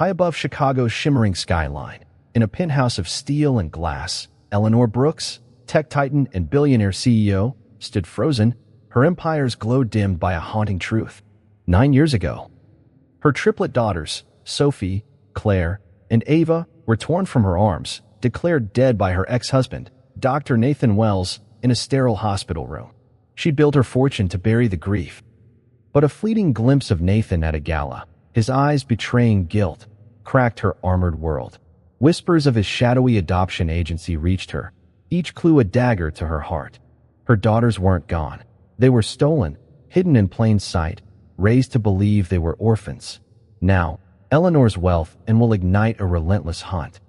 High above Chicago's shimmering skyline, in a penthouse of steel and glass, Eleanor Brooks, tech titan and billionaire CEO, stood frozen, her empire's glow dimmed by a haunting truth. 9 years ago, her triplet daughters, Sophie, Claire, and Ava, were torn from her arms, declared dead by her ex-husband, Dr. Nathan Wells, in a sterile hospital room. She'd built her fortune to bury the grief. But a fleeting glimpse of Nathan at a gala, his eyes betraying guilt, cracked her armored world. Whispers of his shadowy adoption agency reached her, each clue a dagger to her heart. Her daughters weren't gone. They were stolen, hidden in plain sight, raised to believe they were orphans. Now, Eleanor's wealth will ignite a relentless hunt.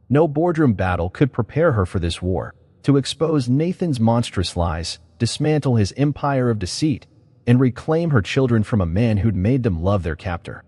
No boardroom battle could prepare her for this war, to expose Nathan's monstrous lies, dismantle his empire of deceit, and reclaim her children from a man who'd made them love their captor.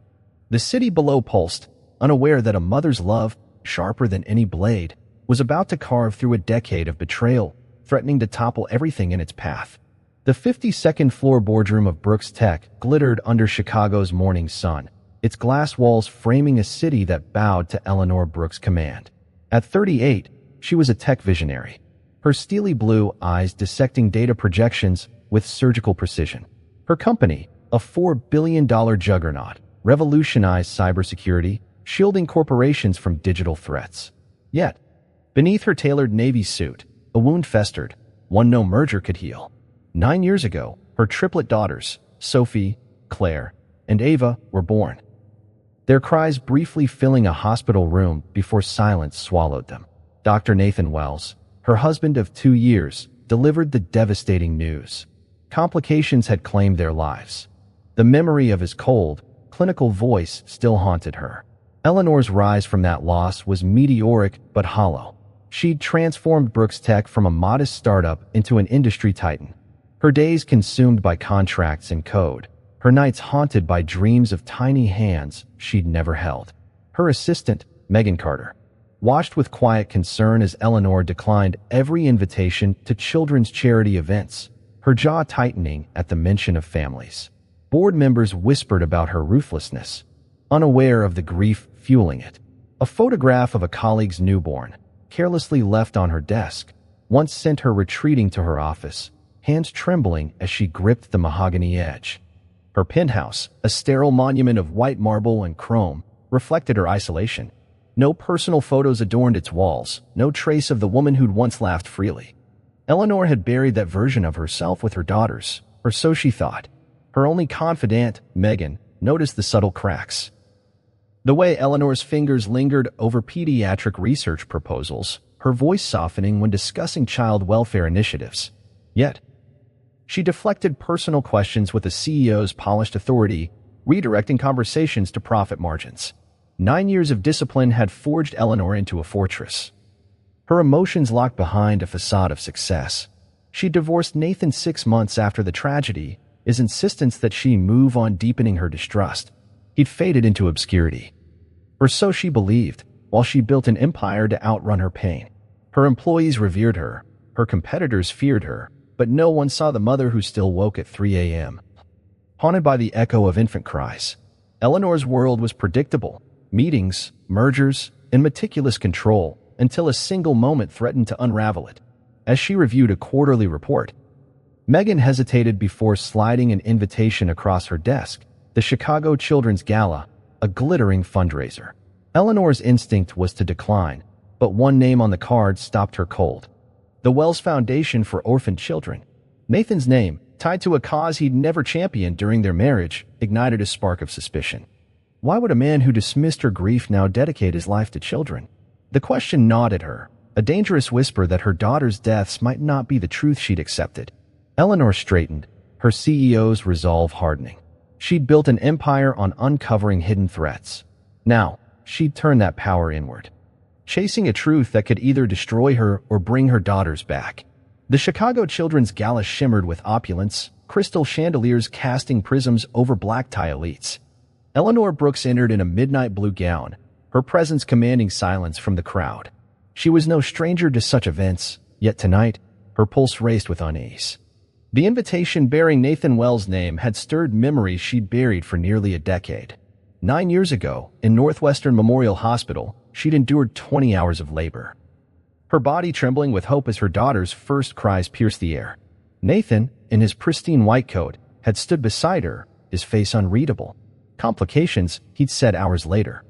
The city below pulsed, unaware that a mother's love, sharper than any blade, was about to carve through a decade of betrayal, threatening to topple everything in its path. The 52nd floor boardroom of Brooks Tech glittered under Chicago's morning sun, its glass walls framing a city that bowed to Eleanor Brooks' command. At 38, she was a tech visionary, her steely blue eyes dissecting data projections with surgical precision. Her company, a $4 billion juggernaut, revolutionized cybersecurity, shielding corporations from digital threats. Yet, beneath her tailored navy suit, a wound festered, one no merger could heal. 9 years ago, her triplet daughters, Sophie, Claire, and Ava, were born. Their cries briefly filling a hospital room before silence swallowed them. Dr. Nathan Wells, her husband of 2 years, delivered the devastating news. Complications had claimed their lives. The memory of his cold, clinical voice still haunted her. Eleanor's rise from that loss was meteoric but hollow. She'd transformed Brooks Tech from a modest startup into an industry titan. Her days consumed by contracts and code, her nights haunted by dreams of tiny hands she'd never held. Her assistant, Megan Carter, watched with quiet concern as Eleanor declined every invitation to children's charity events, her jaw tightening at the mention of families. Board members whispered about her ruthlessness, unaware of the grief fueling it. A photograph of a colleague's newborn, carelessly left on her desk, once sent her retreating to her office, hands trembling as she gripped the mahogany edge. Her penthouse, a sterile monument of white marble and chrome, reflected her isolation. No personal photos adorned its walls, no trace of the woman who'd once laughed freely. Eleanor had buried that version of herself with her daughters, or so she thought. Her only confidant, Megan, noticed the subtle cracks. The way Eleanor's fingers lingered over pediatric research proposals, her voice softening when discussing child welfare initiatives. Yet, she deflected personal questions with a CEO's polished authority, redirecting conversations to profit margins. 9 years of discipline had forged Eleanor into a fortress. Her emotions locked behind a facade of success. She divorced Nathan 6 months after the tragedy, his insistence that she move on deepening her distrust. He'd faded into obscurity. Or so she believed, while she built an empire to outrun her pain. Her employees revered her, her competitors feared her, but no one saw the mother who still woke at 3 a.m. Haunted by the echo of infant cries, Eleanor's world was predictable: meetings, mergers, and meticulous control, until a single moment threatened to unravel it. As she reviewed a quarterly report, Megan hesitated before sliding an invitation across her desk: the Chicago Children's Gala, a glittering fundraiser. Eleanor's instinct was to decline, but one name on the card stopped her cold: the Wells Foundation for Orphaned Children. Nathan's name, tied to a cause he'd never championed during their marriage, ignited a spark of suspicion. Why would a man who dismissed her grief now dedicate his life to children? The question gnawed at her, a dangerous whisper that her daughter's deaths might not be the truth she'd accepted. Eleanor straightened, her CEO's resolve hardening. She'd built an empire on uncovering hidden threats. Now, she'd turn that power inward, chasing a truth that could either destroy her or bring her daughters back. The Chicago Children's Gala shimmered with opulence, crystal chandeliers casting prisms over black tie elites. Eleanor Brooks entered in a midnight blue gown, her presence commanding silence from the crowd. She was no stranger to such events, yet tonight, her pulse raced with unease. The invitation bearing Nathan Wells' name had stirred memories she'd buried for nearly a decade. 9 years ago, in Northwestern Memorial Hospital, she'd endured 20 hours of labor, her body trembling with hope as her daughter's first cries pierced the air. Nathan, in his pristine white coat, had stood beside her, his face unreadable. Complications, he'd said hours later,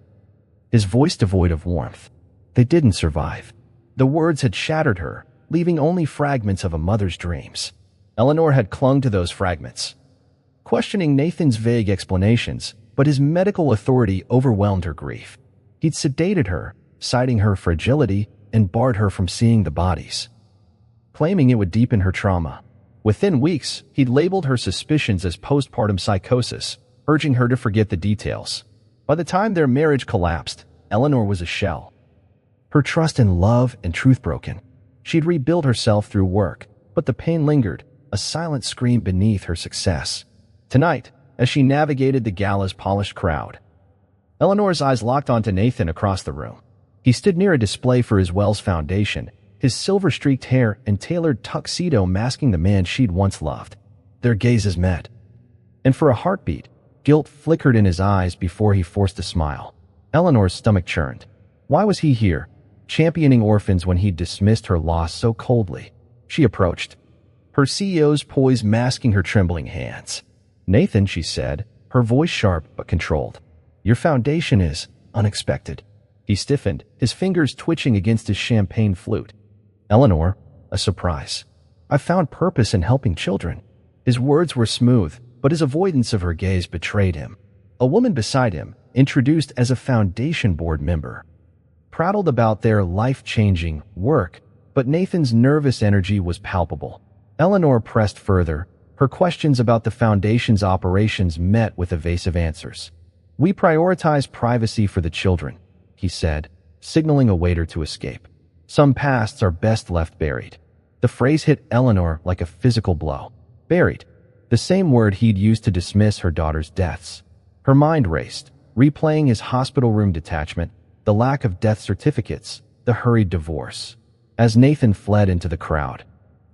his voice devoid of warmth. They didn't survive. The words had shattered her, leaving only fragments of a mother's dreams. Eleanor had clung to those fragments, questioning Nathan's vague explanations, but his medical authority overwhelmed her grief. He'd sedated her, citing her fragility, and barred her from seeing the bodies, claiming it would deepen her trauma. Within weeks, he'd labeled her suspicions as postpartum psychosis, urging her to forget the details. By the time their marriage collapsed, Eleanor was a shell, her trust in love and truth broken. She'd rebuild herself through work, but the pain lingered, a silent scream beneath her success. Tonight, as she navigated the gala's polished crowd, Eleanor's eyes locked onto Nathan across the room. He stood near a display for his Wells Foundation, his silver-streaked hair and tailored tuxedo masking the man she'd once loved. Their gazes met, and for a heartbeat, guilt flickered in his eyes before he forced a smile. Eleanor's stomach churned. Why was he here, championing orphans when he'd dismissed her loss so coldly? She approached, her CEO's poise masking her trembling hands. "Nathan," she said, her voice sharp but controlled, "your foundation is unexpected." He stiffened, his fingers twitching against his champagne flute. "Eleanor, a surprise. I found purpose in helping children." His words were smooth, but his avoidance of her gaze betrayed him. A woman beside him, introduced as a foundation board member, prattled about their life-changing work, but Nathan's nervous energy was palpable. Eleanor pressed further, her questions about the foundation's operations met with evasive answers. "We prioritize privacy for the children," he said, signaling a waiter to escape. "Some pasts are best left buried." The phrase hit Eleanor like a physical blow. Buried, the same word he'd used to dismiss her daughter's deaths. Her mind raced, replaying his hospital room detachment, the lack of death certificates, the hurried divorce. As Nathan fled into the crowd,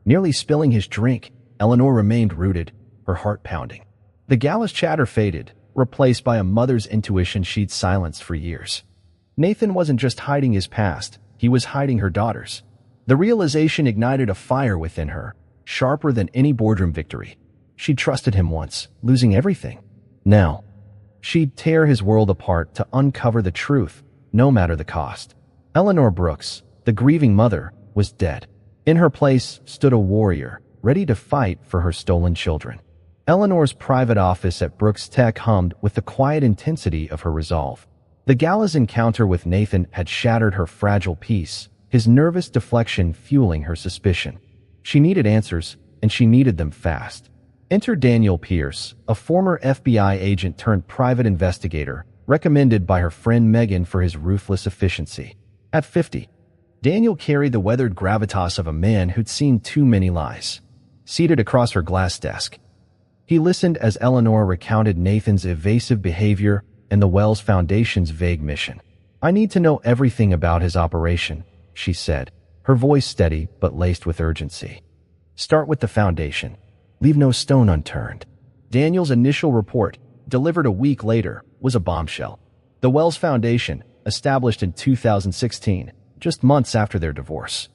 nearly spilling his drink, Eleanor remained rooted, her heart pounding. The gala's chatter faded, replaced by a mother's intuition she'd silenced for years. Nathan wasn't just hiding his past, he was hiding her daughter's. The realization ignited a fire within her, sharper than any boardroom victory. She'd trusted him once, losing everything. Now, she'd tear his world apart to uncover the truth, no matter the cost. Eleanor Brooks, the grieving mother, was dead. In her place stood a warrior, ready to fight for her stolen children. Eleanor's private office at Brooks Tech hummed with the quiet intensity of her resolve. The gala's encounter with Nathan had shattered her fragile peace, his nervous deflection fueling her suspicion. She needed answers, and she needed them fast. Enter Daniel Pierce, a former FBI agent turned private investigator, recommended by her friend Megan for his ruthless efficiency. At 50, Daniel carried the weathered gravitas of a man who'd seen too many lies. Seated across her glass desk, he listened as Eleanor recounted Nathan's evasive behavior and the Wells Foundation's vague mission. "I need to know everything about his operation," she said, her voice steady but laced with urgency. "Start with the foundation. Leave no stone unturned." Daniel's initial report, delivered a week later, was a bombshell. The Wells Foundation, established in 2016, just months after their divorce,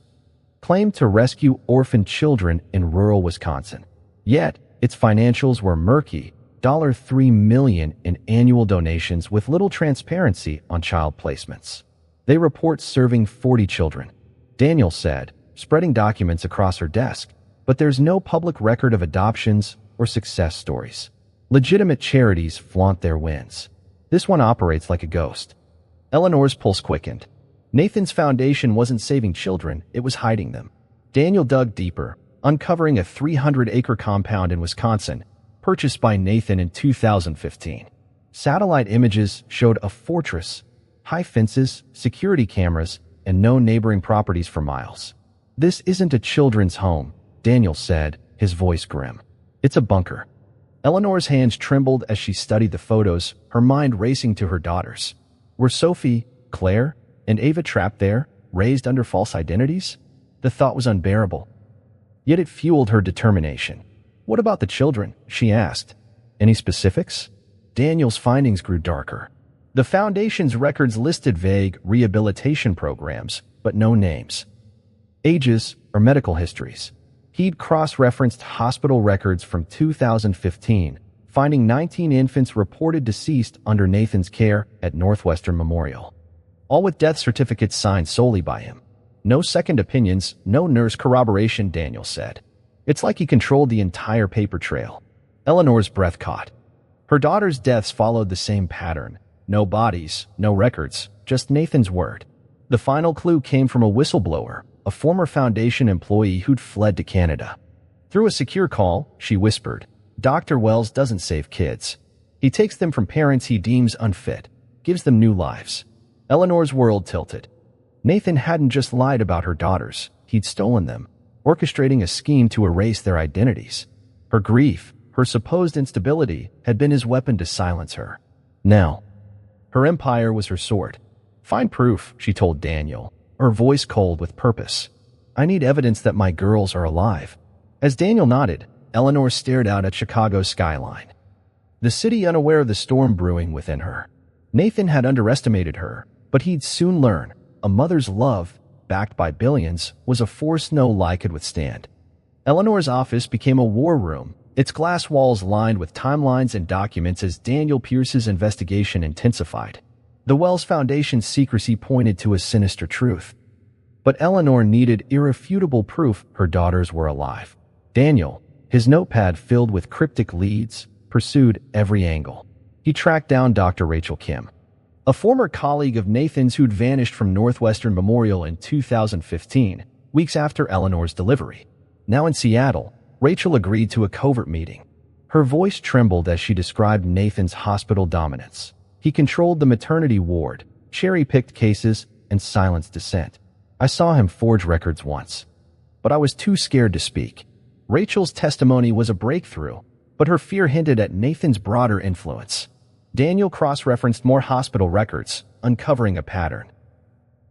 claimed to rescue orphaned children in rural Wisconsin. Yet, its financials were murky, $3 million in annual donations with little transparency on child placements. They report serving 40 children, Daniel said, spreading documents across her desk, but there's no public record of adoptions or success stories. Legitimate charities flaunt their wins. This one operates like a ghost. Eleanor's pulse quickened. Nathan's foundation wasn't saving children, it was hiding them. Daniel dug deeper, uncovering a 300-acre compound in Wisconsin, purchased by Nathan in 2015. Satellite images showed a fortress, high fences, security cameras, and no neighboring properties for miles. "This isn't a children's home," Daniel said, his voice grim. "It's a bunker." Eleanor's hands trembled as she studied the photos, her mind racing to her daughters. Were Sophie, Claire, and Ava trapped there, raised under false identities? The thought was unbearable. Yet it fueled her determination. "What about the children?" she asked. "Any specifics?" Daniel's findings grew darker. The Foundation's records listed vague rehabilitation programs, but no names, ages, or medical histories. He'd cross-referenced hospital records from 2015, finding 19 infants reported deceased under Nathan's care at Northwestern Memorial, all with death certificates signed solely by him. No second opinions, no nurse corroboration, Daniel said. It's like he controlled the entire paper trail. Eleanor's breath caught. Her daughter's deaths followed the same pattern. No bodies, no records, just Nathan's word. The final clue came from a whistleblower, a former Foundation employee who'd fled to Canada. Through a secure call, she whispered, "Dr. Wells doesn't save kids. He takes them from parents he deems unfit, gives them new lives." Eleanor's world tilted. Nathan hadn't just lied about her daughters, he'd stolen them, orchestrating a scheme to erase their identities. Her grief, her supposed instability, had been his weapon to silence her. Now, her empire was her sword. "Find proof," she told Daniel, her voice cold with purpose. "I need evidence that my girls are alive." As Daniel nodded, Eleanor stared out at Chicago's skyline, the city unaware of the storm brewing within her. Nathan had underestimated her, but he'd soon learn. A mother's love, backed by billions, was a force no lie could withstand. Eleanor's office became a war room, its glass walls lined with timelines and documents as Daniel Pierce's investigation intensified. The Wells Foundation's secrecy pointed to a sinister truth. But Eleanor needed irrefutable proof her daughters were alive. Daniel, his notepad filled with cryptic leads, pursued every angle. He tracked down Dr. Rachel Kim, a former colleague of Nathan's who'd vanished from Northwestern Memorial in 2015, weeks after Eleanor's delivery. Now in Seattle, Rachel agreed to a covert meeting. Her voice trembled as she described Nathan's hospital dominance. He controlled the maternity ward, cherry-picked cases, and silenced dissent. "I saw him forge records once, but I was too scared to speak." Rachel's testimony was a breakthrough, but her fear hinted at Nathan's broader influence. Daniel cross-referenced more hospital records, uncovering a pattern.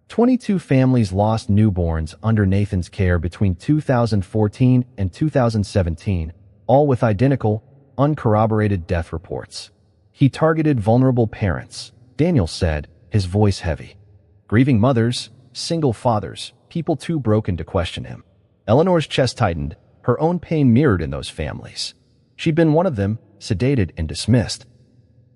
22 families lost newborns under Nathan's care between 2014 and 2017, all with identical, uncorroborated death reports. He targeted vulnerable parents, Daniel said, his voice heavy. Grieving mothers, single fathers, people too broken to question him. Eleanor's chest tightened, her own pain mirrored in those families. She'd been one of them, sedated and dismissed.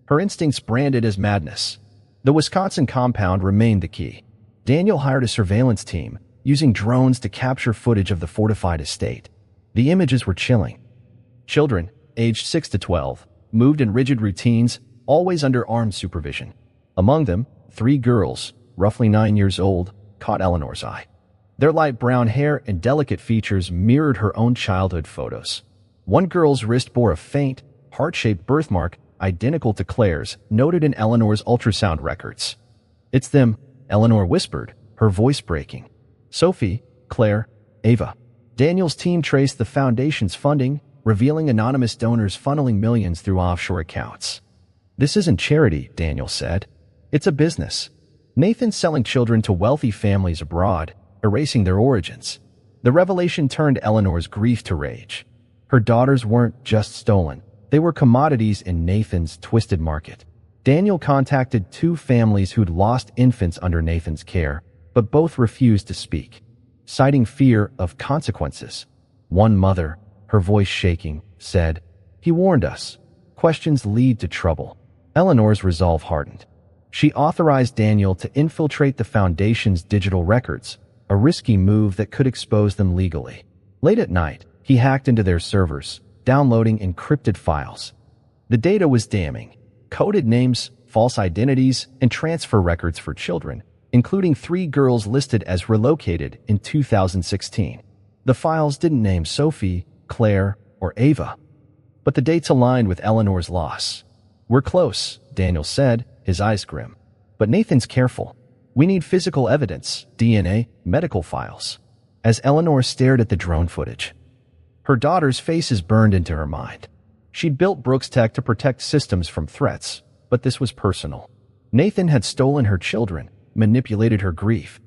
Her instincts branded as madness. The Wisconsin compound remained the key. Daniel hired a surveillance team, using drones to capture footage of the fortified estate. The images were chilling. Children, aged 6 to 12, moved in rigid routines, always under armed supervision. Among them, 3 girls, roughly 9 years old, caught Eleanor's eye. Their light brown hair and delicate features mirrored her own childhood photos. One girl's wrist bore a faint, heart-shaped birthmark identical to Claire's, noted in Eleanor's ultrasound records. "It's them," Eleanor whispered, her voice breaking. "Sophie, Claire, Ava." Daniel's team traced the Foundation's funding, revealing anonymous donors funneling millions through offshore accounts. "This isn't charity," Daniel said. "It's a business." Nathan's selling children to wealthy families abroad, erasing their origins. The revelation turned Eleanor's grief to rage. Her daughters weren't just stolen. They were commodities in Nathan's twisted market. Daniel contacted 2 families who'd lost infants under Nathan's care, but both refused to speak, citing fear of consequences. One mother, her voice shaking, said, "He warned us. Questions lead to trouble." Eleanor's resolve hardened. She authorized Daniel to infiltrate the Foundation's digital records, a risky move that could expose them legally. Late at night, he hacked into their servers, downloading encrypted files. The data was damning. Coded names, false identities, and transfer records for children, including 3 girls listed as relocated in 2016. The files didn't name Sophie, Claire, or Ava, but the dates aligned with Eleanor's loss. "We're close," Daniel said, his eyes grim. "But Nathan's careful. We need physical evidence, DNA, medical files." As Eleanor stared at the drone footage, her daughters' faces burned into her mind. She'd built Brooks Tech to protect systems from threats, but this was personal. Nathan had stolen her children, manipulated her grief,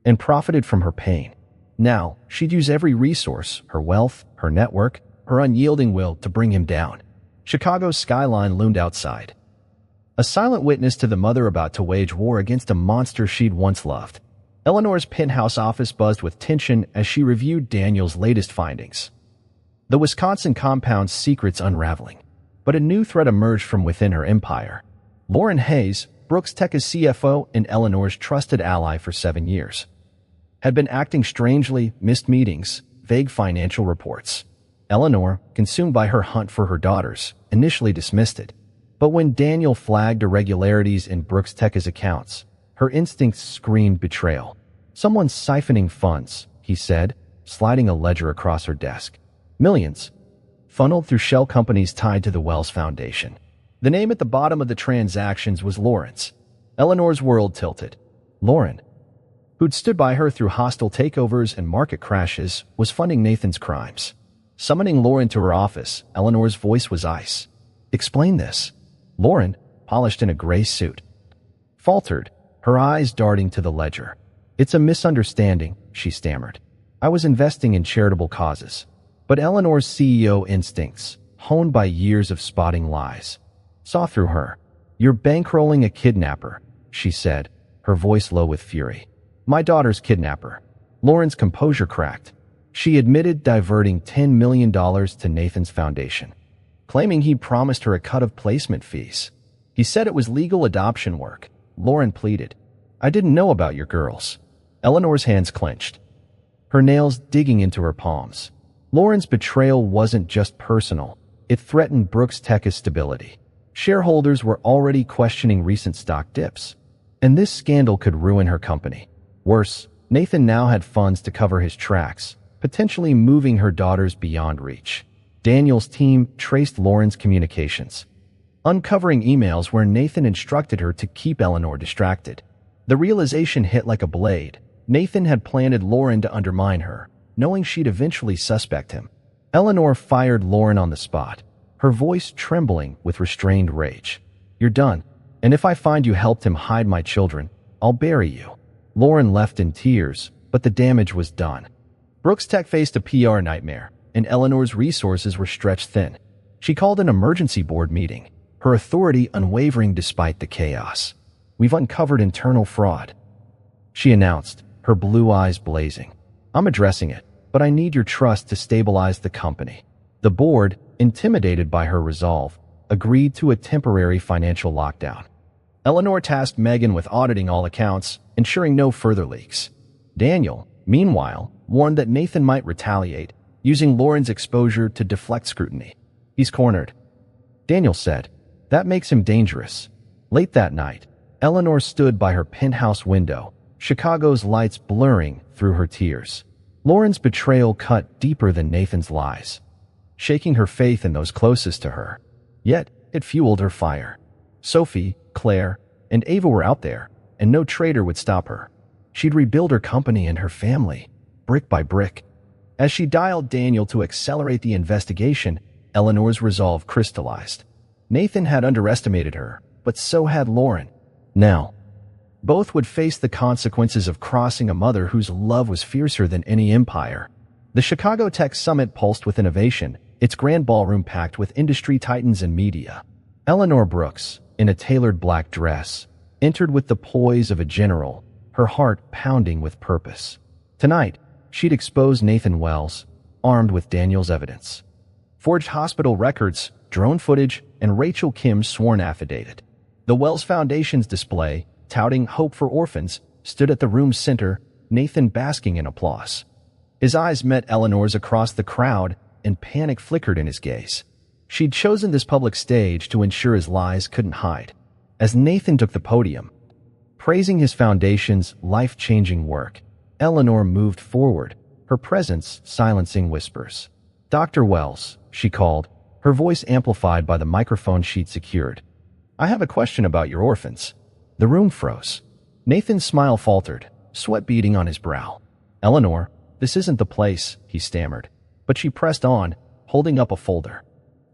and profited from her pain. Now, she'd use every resource, her wealth, her network, her unyielding will to bring him down. Chicago's skyline loomed outside. A silent witness to the mother about to wage war against a monster she'd once loved. Eleanor's penthouse office buzzed with tension as she reviewed Daniel's latest findings. The Wisconsin compound's secrets unraveling. But a new threat emerged from within her empire. Lauren Hayes, Brooks Tech's CFO and Eleanor's trusted ally for 7 years, had been acting strangely, missed meetings, vague financial reports. Eleanor, consumed by her hunt for her daughters, initially dismissed it. But when Daniel flagged irregularities in Brooks Tech's accounts, her instincts screamed betrayal. "Someone's siphoning funds," he said, sliding a ledger across her desk. "Millions. Funneled through shell companies tied to the Wells Foundation." The name at the bottom of the transactions was Lauren's. Eleanor's world tilted. Lauren, who'd stood by her through hostile takeovers and market crashes, was funding Nathan's crimes. Summoning Lauren to her office, Eleanor's voice was ice. "Explain this." Lauren, polished in a gray suit, faltered, her eyes darting to the ledger. "It's a misunderstanding," she stammered. "I was investing in charitable causes." But Eleanor's CEO instincts, honed by years of spotting lies, saw through her. "You're bankrolling a kidnapper," she said, her voice low with fury. "My daughter's kidnapper." Lauren's composure cracked. She admitted diverting $10 million to Nathan's foundation, claiming he'd promised her a cut of placement fees. "He said it was legal adoption work," Lauren pleaded. "I didn't know about your girls." Eleanor's hands clenched, her nails digging into her palms. Lauren's betrayal wasn't just personal. It threatened Brooks Tech's stability. Shareholders were already questioning recent stock dips, and this scandal could ruin her company. Worse, Nathan now had funds to cover his tracks, potentially moving her daughters beyond reach. Daniel's team traced Lauren's communications, uncovering emails where Nathan instructed her to keep Eleanor distracted. The realization hit like a blade. Nathan had planted Lauren to undermine her, knowing she'd eventually suspect him. Eleanor fired Lauren on the spot, her voice trembling with restrained rage. "You're done, and if I find you helped him hide my children, I'll bury you." Lauren left in tears, but the damage was done. Brooks Tech faced a PR nightmare, and Eleanor's resources were stretched thin. She called an emergency board meeting, her authority unwavering despite the chaos. "We've uncovered internal fraud," she announced, her blue eyes blazing. "I'm addressing it, but I need your trust to stabilize the company." The board, intimidated by her resolve, agreed to a temporary financial lockdown. Eleanor tasked Megan with auditing all accounts, ensuring no further leaks. Daniel, meanwhile, warned that Nathan might retaliate, using Lauren's exposure to deflect scrutiny. "He's cornered," Daniel said. "That makes him dangerous." Late that night, Eleanor stood by her penthouse window, Chicago's lights blurring through her tears. Lauren's betrayal cut deeper than Nathan's lies, shaking her faith in those closest to her. Yet, it fueled her fire. Sophie, Claire, and Ava were out there, and no traitor would stop her. She'd rebuild her company and her family, brick by brick. As she dialed Daniel to accelerate the investigation, Eleanor's resolve crystallized. Nathan had underestimated her, but so had Lauren. Now, both would face the consequences of crossing a mother whose love was fiercer than any empire. The Chicago Tech Summit pulsed with innovation, its grand ballroom packed with industry titans and media. Eleanor Brooks, in a tailored black dress, entered with the poise of a general, her heart pounding with purpose. Tonight, she'd expose Nathan Wells, armed with Daniel's evidence. Forged hospital records, drone footage, and Rachel Kim's sworn affidavit. The Wells Foundation's display, touting hope for orphans, stood at the room's center, Nathan basking in applause. His eyes met Eleanor's across the crowd, and panic flickered in his gaze. She'd chosen this public stage to ensure his lies couldn't hide. As Nathan took the podium, praising his foundation's life-changing work, Eleanor moved forward, her presence silencing whispers. "Dr. Wells," she called, her voice amplified by the microphone she'd secured. "I have a question about your orphans." The room froze. Nathan's smile faltered, sweat beading on his brow. "Eleanor, this isn't the place," he stammered. But she pressed on, holding up a folder.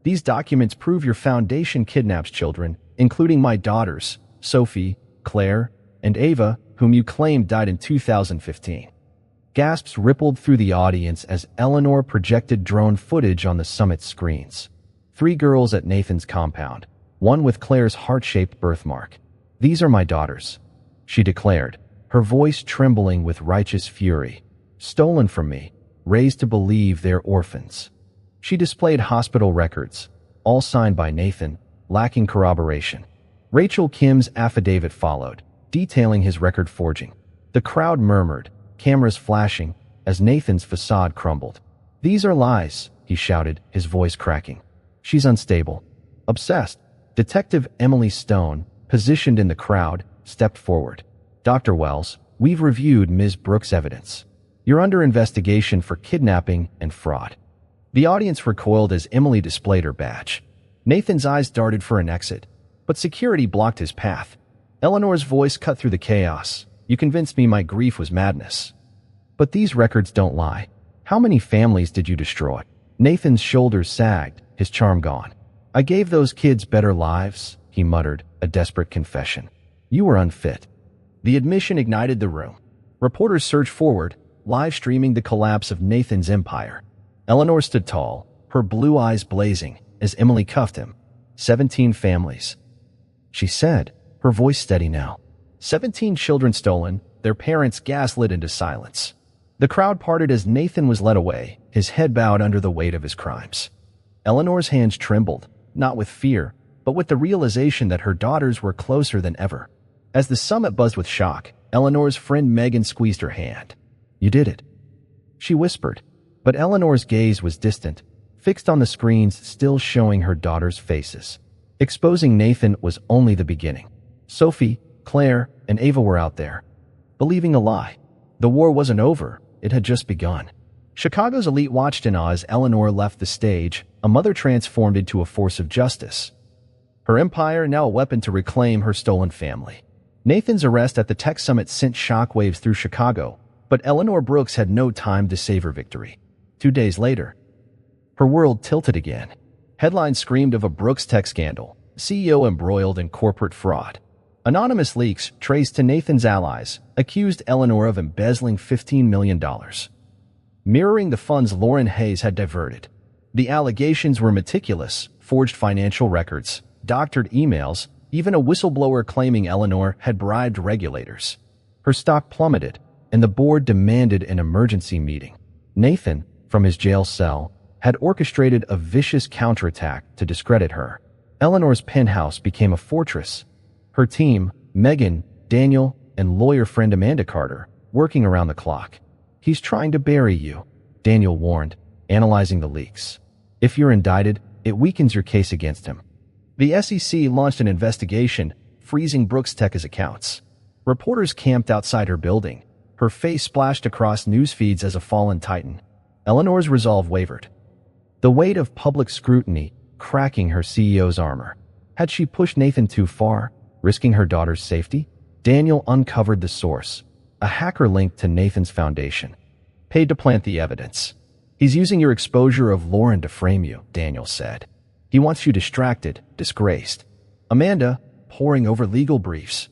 "These documents prove your foundation kidnaps children, including my daughters, Sophie, Claire, and Ava, whom you claimed died in 2015. Gasps rippled through the audience as Eleanor projected drone footage on the summit screens. 3 girls at Nathan's compound, one with Claire's heart-shaped birthmark. "These are my daughters," she declared, her voice trembling with righteous fury. "Stolen from me, raised to believe they're orphans." She displayed hospital records, all signed by Nathan, lacking corroboration. Rachel Kim's affidavit followed, detailing his record forging. The crowd murmured, cameras flashing, as Nathan's facade crumbled. "These are lies," he shouted, his voice cracking. "She's unstable. Obsessed." Detective Emily Stone, positioned in the crowd, stepped forward. "Dr. Wells, we've reviewed Ms. Brooks' evidence. You're under investigation for kidnapping and fraud." The audience recoiled as Emily displayed her badge. Nathan's eyes darted for an exit, but security blocked his path. Eleanor's voice cut through the chaos. "You convinced me my grief was madness. But these records don't lie. How many families did you destroy?" Nathan's shoulders sagged, his charm gone. "I gave those kids better lives," he muttered, a desperate confession. "You were unfit." The admission ignited the room. Reporters surged forward, live streaming the collapse of Nathan's empire. Eleanor stood tall, her blue eyes blazing, as Emily cuffed him. 17 families, she said, her voice steady now. 17 children stolen, their parents gaslit into silence. The crowd parted as Nathan was led away, his head bowed under the weight of his crimes. Eleanor's hands trembled, not with fear, but with the realization that her daughters were closer than ever. As the summit buzzed with shock, Eleanor's friend Megan squeezed her hand. "You did it," she whispered, but Eleanor's gaze was distant, fixed on the screens still showing her daughters' faces. Exposing Nathan was only the beginning. Sophie, Claire, and Ava were out there, believing a lie. The war wasn't over, it had just begun. Chicago's elite watched in awe as Eleanor left the stage, a mother transformed into a force of justice. Her empire now a weapon to reclaim her stolen family. Nathan's arrest at the tech summit sent shockwaves through Chicago, but Eleanor Brooks had no time to save her victory. 2 days later, her world tilted again. Headlines screamed of a Brooks tech scandal, CEO embroiled in corporate fraud. Anonymous leaks traced to Nathan's allies accused Eleanor of embezzling $15 million, mirroring the funds Lauren Hayes had diverted. The allegations were meticulous, forged financial records, doctored emails, even a whistleblower claiming Eleanor had bribed regulators. Her stock plummeted, and the board demanded an emergency meeting. Nathan, from his jail cell, had orchestrated a vicious counterattack to discredit her. Eleanor's penthouse became a fortress. Her team, Megan, Daniel, and lawyer friend Amanda Carter, working around the clock. "He's trying to bury you," Daniel warned, analyzing the leaks. "If you're indicted, it weakens your case against him." The SEC launched an investigation, freezing Brooks Tech's accounts. Reporters camped outside her building, her face splashed across news feeds as a fallen titan. Eleanor's resolve wavered, the weight of public scrutiny cracking her CEO's armor. Had she pushed Nathan too far, risking her daughter's safety? Daniel uncovered the source, a hacker linked to Nathan's foundation, paid to plant the evidence. "He's using your exposure of Lauren to frame you," Daniel said. "He wants you distracted, disgraced." Amanda, poring over legal briefs,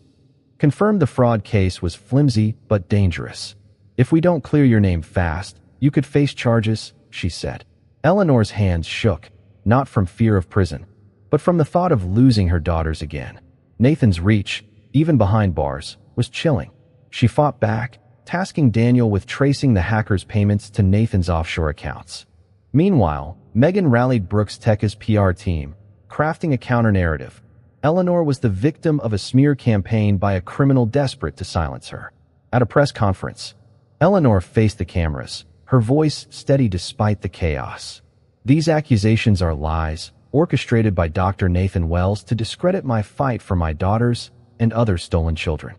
confirmed the fraud case was flimsy but dangerous. "If we don't clear your name fast, you could face charges," she said. Eleanor's hands shook, not from fear of prison, but from the thought of losing her daughters again. Nathan's reach, even behind bars, was chilling. She fought back, tasking Daniel with tracing the hacker's payments to Nathan's offshore accounts. Meanwhile, Megan rallied Brooks Tech's PR team, crafting a counter-narrative. Eleanor was the victim of a smear campaign by a criminal desperate to silence her. At a press conference, Eleanor faced the cameras, her voice steady despite the chaos. "These accusations are lies, orchestrated by Dr. Nathan Wells to discredit my fight for my daughters and other stolen children."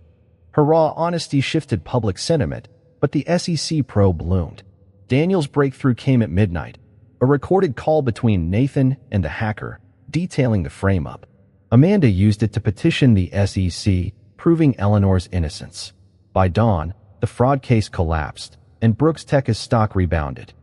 Her raw honesty shifted public sentiment, but the SEC probe loomed. Daniel's breakthrough came at midnight, a recorded call between Nathan and the hacker, detailing the frame-up. Amanda used it to petition the SEC, proving Eleanor's innocence. By dawn, the fraud case collapsed, and Brooks Tech's stock rebounded.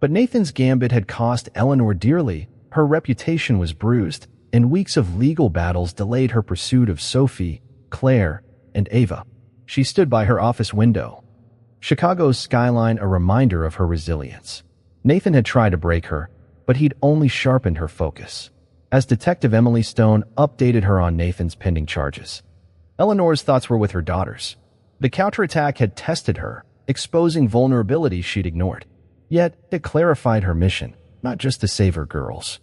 But Nathan's gambit had cost Eleanor dearly. Her reputation was bruised, and weeks of legal battles delayed her pursuit of Sophie, Claire, and Ava. She stood by her office window, Chicago's skyline a reminder of her resilience. Nathan had tried to break her, but he'd only sharpened her focus. As Detective Emily Stone updated her on Nathan's pending charges, Eleanor's thoughts were with her daughters. The counterattack had tested her, exposing vulnerabilities she'd ignored. Yet, it clarified her mission, not just to save her girls,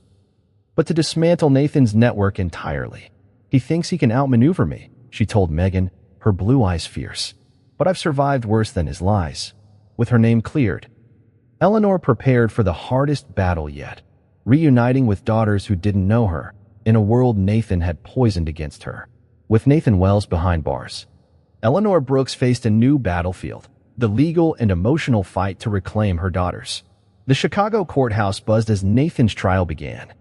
but to dismantle Nathan's network entirely. "He thinks he can outmaneuver me," she told Megan, her blue eyes fierce. "But I've survived worse than his lies." With her name cleared, Eleanor prepared for the hardest battle yet, reuniting with daughters who didn't know her, in a world Nathan had poisoned against her. With Nathan Wells behind bars, Eleanor Brooks faced a new battlefield, the legal and emotional fight to reclaim her daughters. The Chicago courthouse buzzed as Nathan's trial began,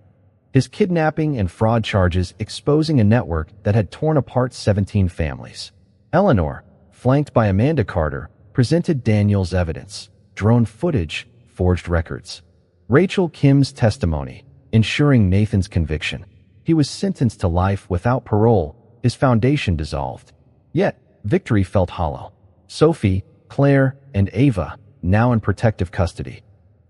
his kidnapping and fraud charges exposing a network that had torn apart 17 families. Eleanor, flanked by Amanda Carter, presented Daniel's evidence, drone footage, forged records. Rachel Kim's testimony, ensuring Nathan's conviction. He was sentenced to life without parole, his foundation dissolved. Yet, victory felt hollow. Sophie, Claire, and Ava, now in protective custody,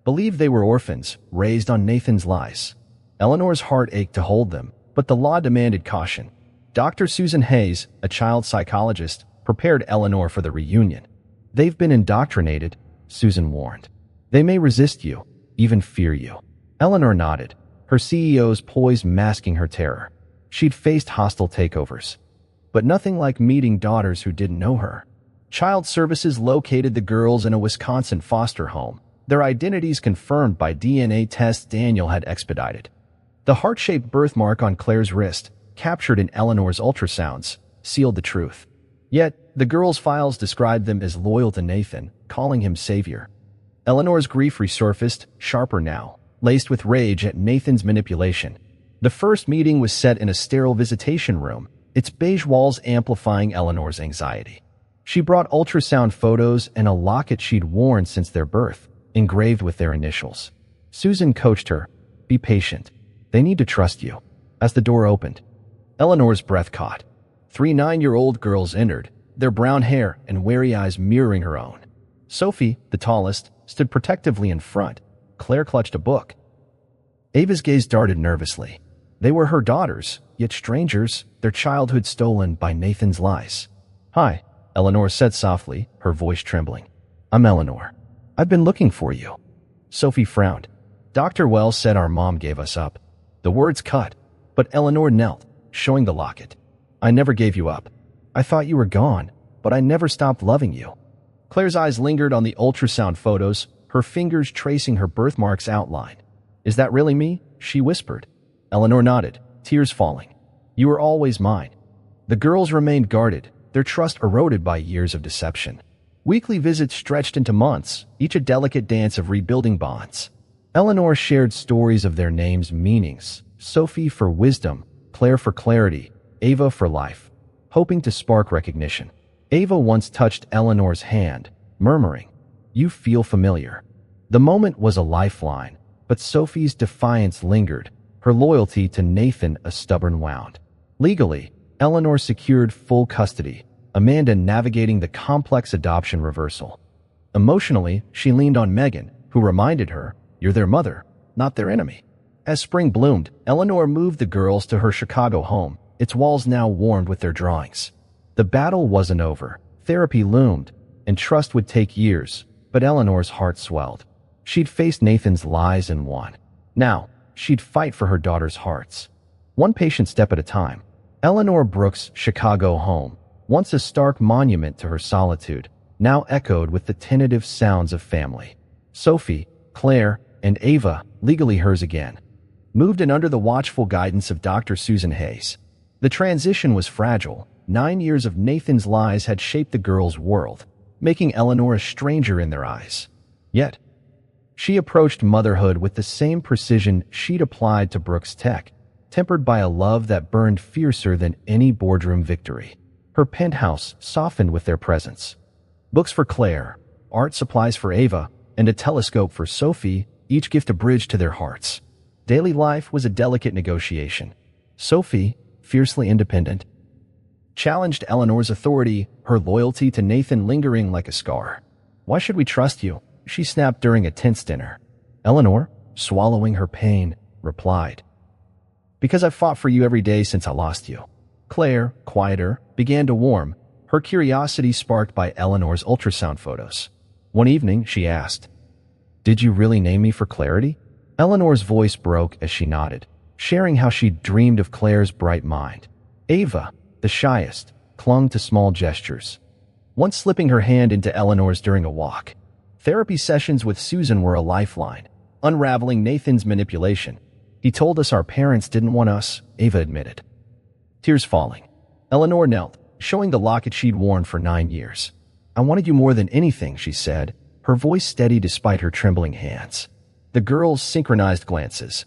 believed they were orphans, raised on Nathan's lies. Eleanor's heart ached to hold them, but the law demanded caution. Dr. Susan Hayes, a child psychologist, prepared Eleanor for the reunion. "They've been indoctrinated," Susan warned. "They may resist you, even fear you." Eleanor nodded, her CEO's poise masking her terror. She'd faced hostile takeovers, but nothing like meeting daughters who didn't know her. Child Services located the girls in a Wisconsin foster home, their identities confirmed by DNA tests Daniel had expedited. The heart-shaped birthmark on Claire's wrist, captured in Eleanor's ultrasounds, sealed the truth. Yet, the girls' files described them as loyal to Nathan, calling him savior. Eleanor's grief resurfaced, sharper now, laced with rage at Nathan's manipulation. The first meeting was set in a sterile visitation room, its beige walls amplifying Eleanor's anxiety. She brought ultrasound photos and a locket she'd worn since their birth, engraved with their initials. Susan coached her, "Be patient. They need to trust you." As the door opened, Eleanor's breath caught. 3 9-year-old girls entered, their brown hair and wary eyes mirroring her own. Sophie, the tallest, stood protectively in front. Claire clutched a book. Ava's gaze darted nervously. They were her daughters, yet strangers, their childhood stolen by Nathan's lies. "Hi," Eleanor said softly, her voice trembling. "I'm Eleanor. I've been looking for you." Sophie frowned. "Dr. Wells said our mom gave us up." The words cut, but Eleanor knelt, showing the locket. "I never gave you up. I thought you were gone, but I never stopped loving you." Claire's eyes lingered on the ultrasound photos, her fingers tracing her birthmark's outline. "Is that really me?" she whispered. Eleanor nodded, tears falling. "You were always mine." The girls remained guarded, their trust eroded by years of deception. Weekly visits stretched into months, each a delicate dance of rebuilding bonds. Eleanor shared stories of their names' meanings, Sophie for wisdom, Claire for clarity, Ava for life, hoping to spark recognition. Ava once touched Eleanor's hand, murmuring, "You feel familiar." The moment was a lifeline, but Sophie's defiance lingered, her loyalty to Nathan a stubborn wound. Legally, Eleanor secured full custody, Amanda navigating the complex adoption reversal. Emotionally, she leaned on Megan, who reminded her, "You're their mother, not their enemy." As spring bloomed, Eleanor moved the girls to her Chicago home, its walls now warmed with their drawings. The battle wasn't over. Therapy loomed, and trust would take years, but Eleanor's heart swelled. She'd faced Nathan's lies and won. Now, she'd fight for her daughters' hearts. One patient step at a time. Eleanor Brooks' Chicago home, once a stark monument to her solitude, now echoed with the tentative sounds of family. Sophie, Claire, and Ava, legally hers again, moved in under the watchful guidance of Dr. Susan Hayes. The transition was fragile. 9 years of Nathan's lies had shaped the girls' world, making Eleanor a stranger in their eyes. Yet, she approached motherhood with the same precision she'd applied to Brooks Tech, tempered by a love that burned fiercer than any boardroom victory. Her penthouse softened with their presence. Books for Claire, art supplies for Ava, and a telescope for Sophie, each gift a bridge to their hearts. Daily life was a delicate negotiation. Sophie, fiercely independent, challenged Eleanor's authority, her loyalty to Nathan lingering like a scar. "Why should we trust you?" she snapped during a tense dinner. "Eleanor, swallowing her pain, replied, "Because I've fought for you every day since I lost you." Claire, quieter, began to warm, her curiosity sparked by Eleanor's ultrasound photos. One evening, she asked, "Did you really name me for clarity?" Eleanor's voice broke as she nodded, sharing how she dreamed of Claire's bright mind. Ava, the shyest, clung to small gestures, once slipping her hand into Eleanor's during a walk. Therapy sessions with Susan were a lifeline, unraveling Nathan's manipulation. "He told us our parents didn't want us," Ava admitted. Tears falling, Eleanor knelt, showing the locket she'd worn for 9 years. "I wanted you more than anything," she said, her voice steady despite her trembling hands. The girls synchronized glances.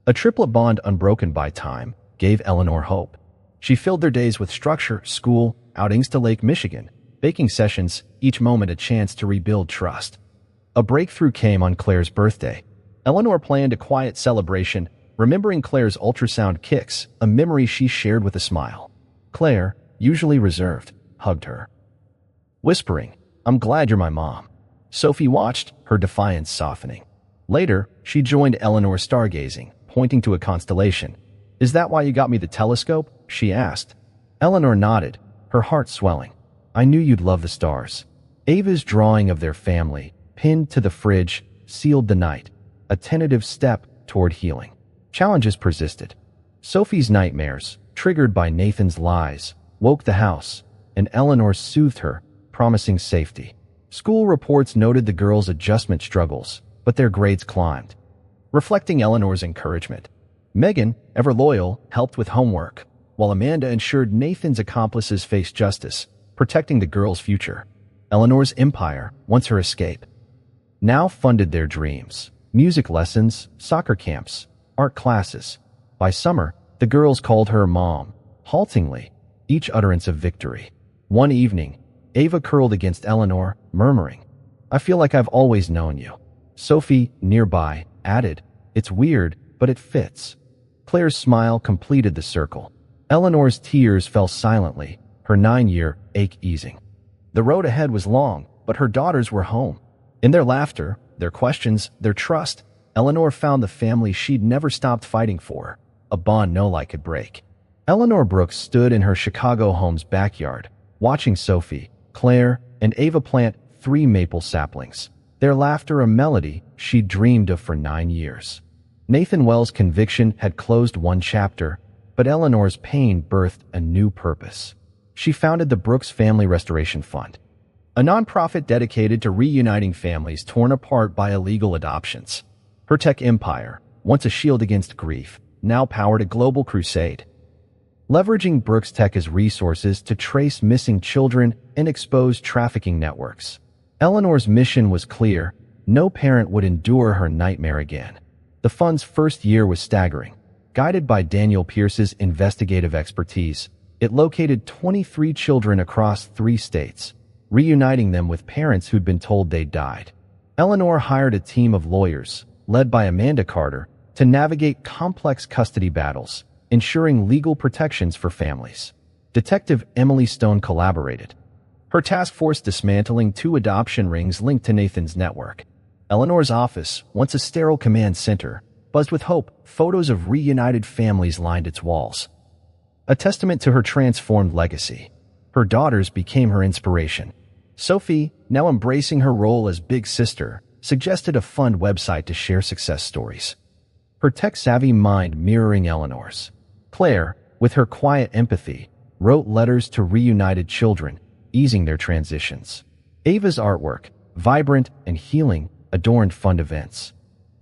A triplet bond unbroken by time gave Eleanor hope. She filled their days with structure, school, outings to Lake Michigan, baking sessions, each moment a chance to rebuild trust. A breakthrough came on Claire's birthday. Eleanor planned a quiet celebration, remembering Claire's ultrasound kicks, a memory she shared with a smile. Claire, usually reserved, hugged her, whispering, "I'm glad you're my mom." Sophie watched, her defiance softening. Later, she joined Eleanor stargazing, pointing to a constellation. "Is that why you got me the telescope?" she asked. Eleanor nodded, her heart swelling. "I knew you'd love the stars." Ava's drawing of their family, pinned to the fridge, sealed the night, a tentative step toward healing. Challenges persisted. Sophie's nightmares, triggered by Nathan's lies, woke the house, and Eleanor soothed her, promising safety. School reports noted the girls' adjustment struggles, but their grades climbed, reflecting Eleanor's encouragement. Megan, ever loyal, helped with homework, while Amanda ensured Nathan's accomplices faced justice, protecting the girls' future. Eleanor's empire, once her escape, now funded their dreams. Music lessons, soccer camps, art classes. By summer, the girls called her Mom, hauntingly, each utterance of victory. One evening, Ava curled against Eleanor, murmuring, "I feel like I've always known you." Sophie, nearby, added, "It's weird, but it fits." Claire's smile completed the circle. Eleanor's tears fell silently, her 9-year ache easing. The road ahead was long, but her daughters were home. In their laughter, their questions, their trust, Eleanor found the family she'd never stopped fighting for, a bond no lie could break. Eleanor Brooks stood in her Chicago home's backyard, watching Sophie, Claire, and Ava plant 3 maple saplings, their laughter a melody she'd dreamed of for 9 years. Nathan Wells' conviction had closed one chapter, but Eleanor's pain birthed a new purpose. She founded the Brooks Family Restoration Fund, a nonprofit dedicated to reuniting families torn apart by illegal adoptions. Her tech empire, once a shield against grief, now powered a global crusade, leveraging Brooks Tech as resources to trace missing children and expose trafficking networks. Eleanor's mission was clear: no parent would endure her nightmare again. The fund's first year was staggering. Guided by Daniel Pierce's investigative expertise, it located 23 children across 3 states, reuniting them with parents who'd been told they'd died. Eleanor hired a team of lawyers, led by Amanda Carter, to navigate complex custody battles, ensuring legal protections for families. Detective Emily Stone collaborated, her task force dismantling 2 adoption rings linked to Nathan's network. Eleanor's office, once a sterile command center, buzzed with hope. Photos of reunited families lined its walls, a testament to her transformed legacy. Her daughters became her inspiration. Sophie, now embracing her role as big sister, suggested a fun website to share success stories, her tech-savvy mind mirroring Eleanor's. Claire, with her quiet empathy, wrote letters to reunited children, easing their transitions. Ava's artwork, vibrant and healing, adorned fund events,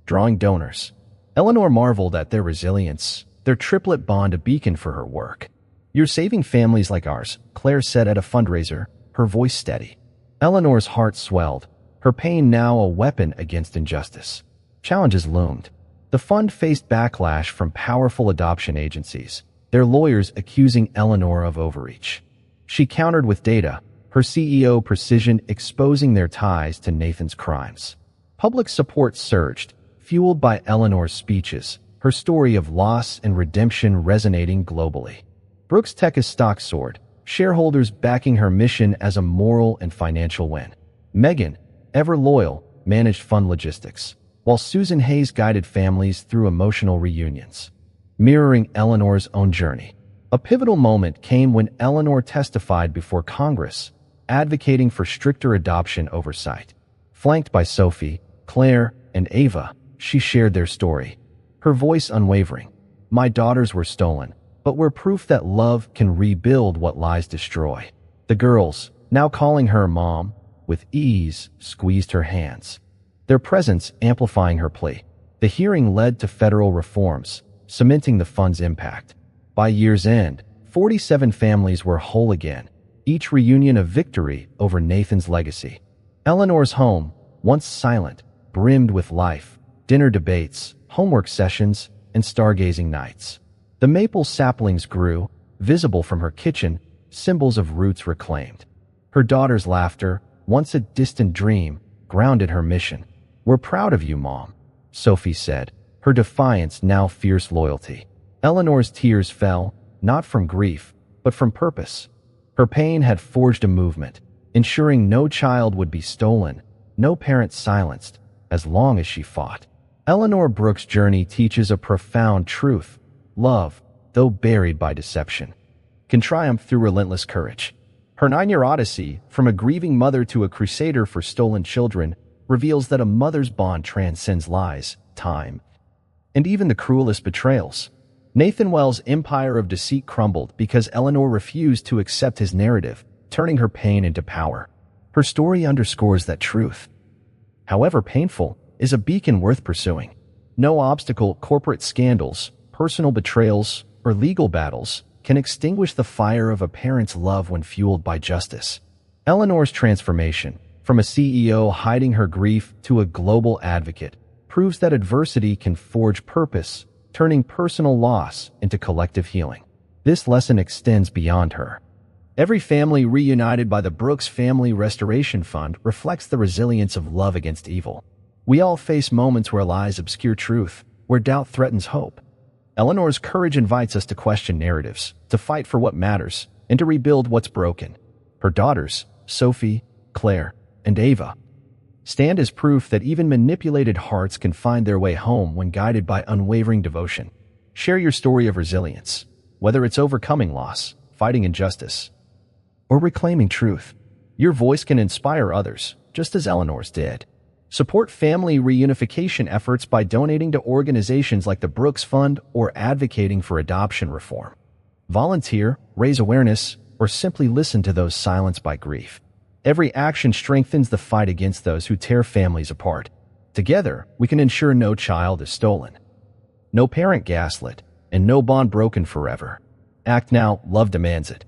drawing donors. Eleanor marveled at their resilience, their triplet bond a beacon for her work. "You're saving families like ours," Claire said at a fundraiser, her voice steady. Eleanor's heart swelled, her pain now a weapon against injustice. Challenges loomed. The fund faced backlash from powerful adoption agencies, their lawyers accusing Eleanor of overreach. She countered with data, her CEO precision exposing their ties to Nathan's crimes. Public support surged, fueled by Eleanor's speeches, her story of loss and redemption resonating globally. Brooks Tech's stock soared, shareholders backing her mission as a moral and financial win. Megan, ever loyal, managed fund logistics, while Susan Hayes guided families through emotional reunions, mirroring Eleanor's own journey. A pivotal moment came when Eleanor testified before Congress, advocating for stricter adoption oversight. Flanked by Sophie, Claire, and Ava, she shared their story, her voice unwavering. "My daughters were stolen, but we're proof that love can rebuild what lies destroy." The girls, now calling her mom, with ease squeezed her hands, their presence amplifying her plea. The hearing led to federal reforms, cementing the fund's impact. By year's end, 47 families were whole again, each reunion a victory over Nathan's legacy. Eleanor's home, once silent, brimmed with life, dinner debates, homework sessions, and stargazing nights. The maple saplings grew, visible from her kitchen, symbols of roots reclaimed. Her daughter's laughter, once a distant dream, grounded her mission. "We're proud of you, Mom," Sophie said, her defiance now fierce loyalty. Eleanor's tears fell, not from grief, but from purpose. Her pain had forged a movement, ensuring no child would be stolen, no parent silenced, as long as she fought. Eleanor Brooks' journey teaches a profound truth. Love, though buried by deception, can triumph through relentless courage. Her 9-year odyssey, from a grieving mother to a crusader for stolen children, reveals that a mother's bond transcends lies, time, and even the cruelest betrayals. Nathan Wells' empire of deceit crumbled because Eleanor refused to accept his narrative, turning her pain into power. Her story underscores that truth, however painful, is a beacon worth pursuing. No obstacle, corporate scandals, personal betrayals, or legal battles can extinguish the fire of a parent's love when fueled by justice. Eleanor's transformation, from a CEO hiding her grief to a global advocate, proves that adversity can forge purpose, turning personal loss into collective healing. This lesson extends beyond her. Every family reunited by the Brooks Family Restoration Fund reflects the resilience of love against evil. We all face moments where lies obscure truth, where doubt threatens hope. Eleanor's courage invites us to question narratives, to fight for what matters, and to rebuild what's broken. Her daughters, Sophie, Claire, and Ava, stand as proof that even manipulated hearts can find their way home when guided by unwavering devotion. Share your story of resilience, whether it's overcoming loss, fighting injustice, or reclaiming truth. Your voice can inspire others, just as Eleanor's did. Support family reunification efforts by donating to organizations like the Brooks Fund or advocating for adoption reform. Volunteer, raise awareness, or simply listen to those silenced by grief. Every action strengthens the fight against those who tear families apart. Together, we can ensure no child is stolen, no parent gaslit, and no bond broken forever. Act now, love demands it.